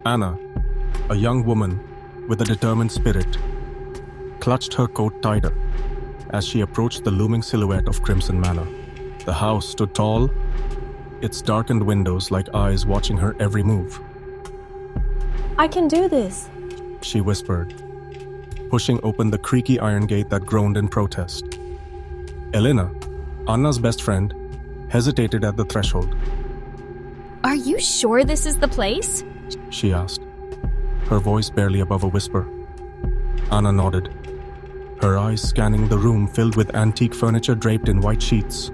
Anna, a young woman with a determined spirit, clutched her coat tighter as she approached the looming silhouette of Crimson Manor. The house stood tall, its darkened windows like eyes watching her every move. I can do this, She whispered, pushing open the creaky iron gate that groaned in protest. Elena, Anna's best friend, hesitated at the threshold. Are you sure this is the place? She asked, her voice barely above a whisper. Anna nodded, her eyes scanning the room filled with antique furniture draped in white sheets.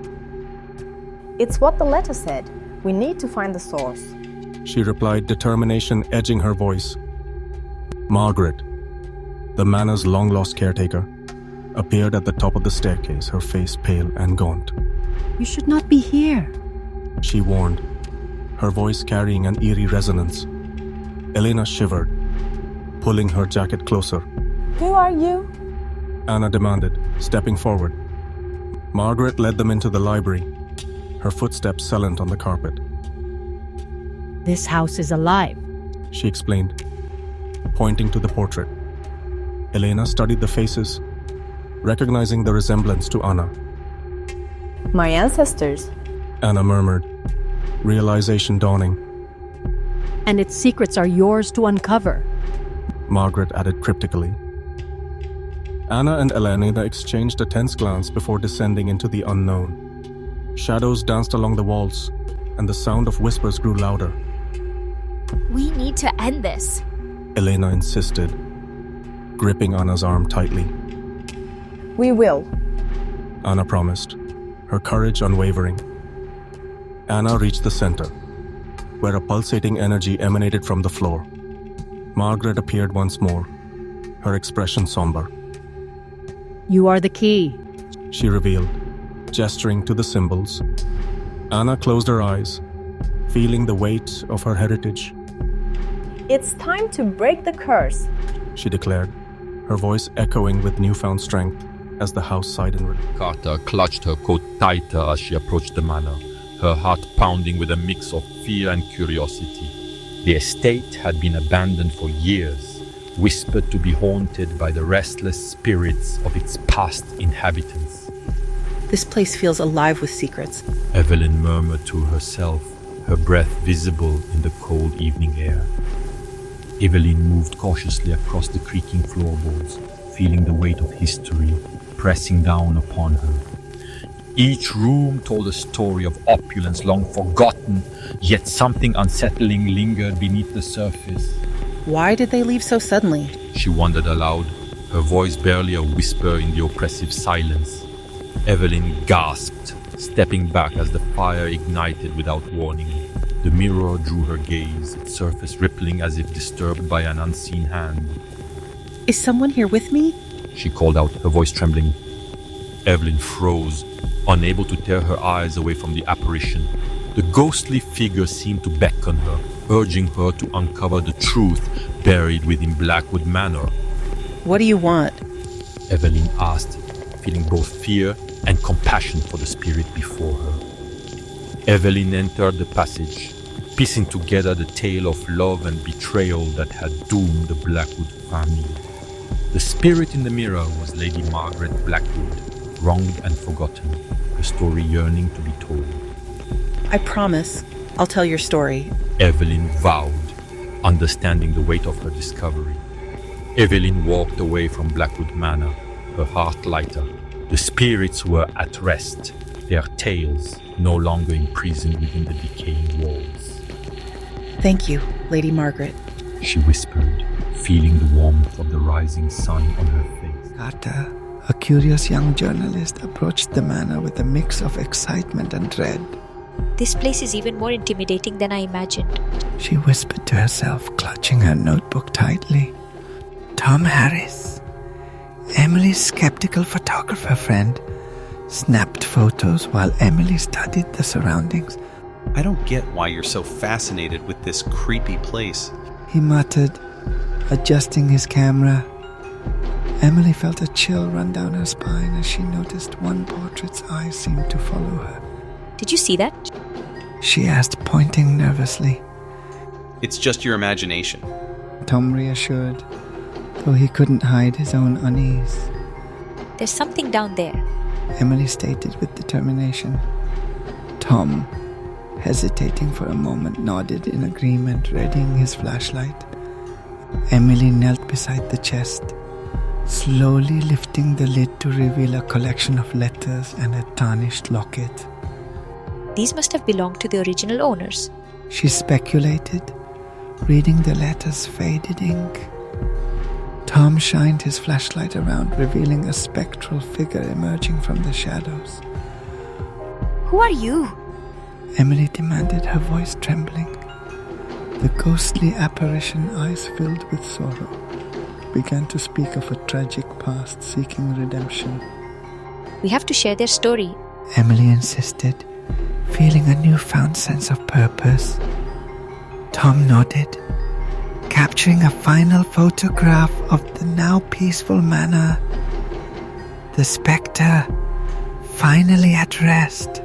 It's what the letter said. We need to find the source. She replied, determination edging her voice. Margaret, the manor's long-lost caretaker, appeared at the top of the staircase, her face pale and gaunt. You should not be here. She warned, her voice carrying an eerie resonance. Elena shivered, pulling her jacket closer. Who are you? Anna demanded, stepping forward. Margaret led them into the library, her footsteps silent on the carpet. This house is alive. She explained, pointing to the portrait. Elena studied the faces, recognizing the resemblance to Anna. My ancestors. Anna murmured, realization dawning. And its secrets are yours to uncover. Margaret added cryptically. Anna and Elena exchanged a tense glance before descending into the unknown. Shadows danced along the walls, and the sound of whispers grew louder. We need to end this. Elena insisted, gripping Anna's arm tightly. We will. Anna promised, her courage unwavering. Anna reached the center, where a pulsating energy emanated from the floor. Margaret appeared once more, her expression somber. You are the key. She revealed, gesturing to the symbols. Anna closed her eyes, feeling the weight of her heritage. It's time to break the curse. She declared, her voice echoing with newfound strength as the house sighed in relief. Carter clutched her coat tighter as she approached the manor, her heart pounding with a mix of fear and curiosity. The estate had been abandoned for years, whispered to be haunted by the restless spirits of its past inhabitants. This place feels alive with secrets. Evelyn murmured to herself, her breath visible in the cold evening air. Evelyn moved cautiously across the creaking floorboards, feeling the weight of history pressing down upon her. Each room told a story of opulence long forgotten, yet something unsettling lingered beneath the surface. Why did they leave so suddenly? She wondered aloud, her voice barely a whisper in the oppressive silence. Evelyn gasped, stepping back as the fire ignited without warning. The mirror drew her gaze, its surface rippling as if disturbed by an unseen hand. Is someone here with me? She called out, her voice trembling. Evelyn froze, unable to tear her eyes away from the apparition. The ghostly figure seemed to beckon her, urging her to uncover the truth buried within Blackwood Manor. What do you want? Evelyn asked, feeling both fear and compassion for the spirit before her. Evelyn entered the passage, piecing together the tale of love and betrayal that had doomed the Blackwood family. The spirit in the mirror was Lady Margaret Blackwood, wronged and forgotten, her story yearning to be told. I promise, I'll tell your story. Evelyn vowed, understanding the weight of her discovery. Evelyn walked away from Blackwood Manor, her heart lighter. The spirits were at rest, their tales no longer imprisoned within the decaying walls. Thank you, Lady Margaret. She whispered, feeling the warmth of the rising sun on her face. Carter, a curious young journalist, approached the manor with a mix of excitement and dread. This place is even more intimidating than I imagined. She whispered to herself, clutching her notebook tightly. Tom Harris, Emily's skeptical photographer friend, snapped photos while Emily studied the surroundings. I don't get why you're so fascinated with this creepy place. He muttered, adjusting his camera. Emily felt a chill run down her spine as she noticed one portrait's eyes seemed to follow her. Did you see that? She asked, pointing nervously. It's just your imagination. Tom reassured, though he couldn't hide his own unease. There's something down there. Emily stated with determination. Tom, hesitating for a moment, nodded in agreement, readying his flashlight. Emily knelt beside the chest, slowly lifting the lid to reveal a collection of letters and a tarnished locket. These must have belonged to the original owners. She speculated, reading the letters' faded ink. Tom shined his flashlight around, revealing a spectral figure emerging from the shadows. Who are you? Emily demanded, her voice trembling. The ghostly apparition, eyes filled with sorrow, began to speak of a tragic past seeking redemption. We have to share their story. Emily insisted, feeling a newfound sense of purpose. Tom nodded, capturing a final photograph of the now peaceful manor. The spectre, finally at rest.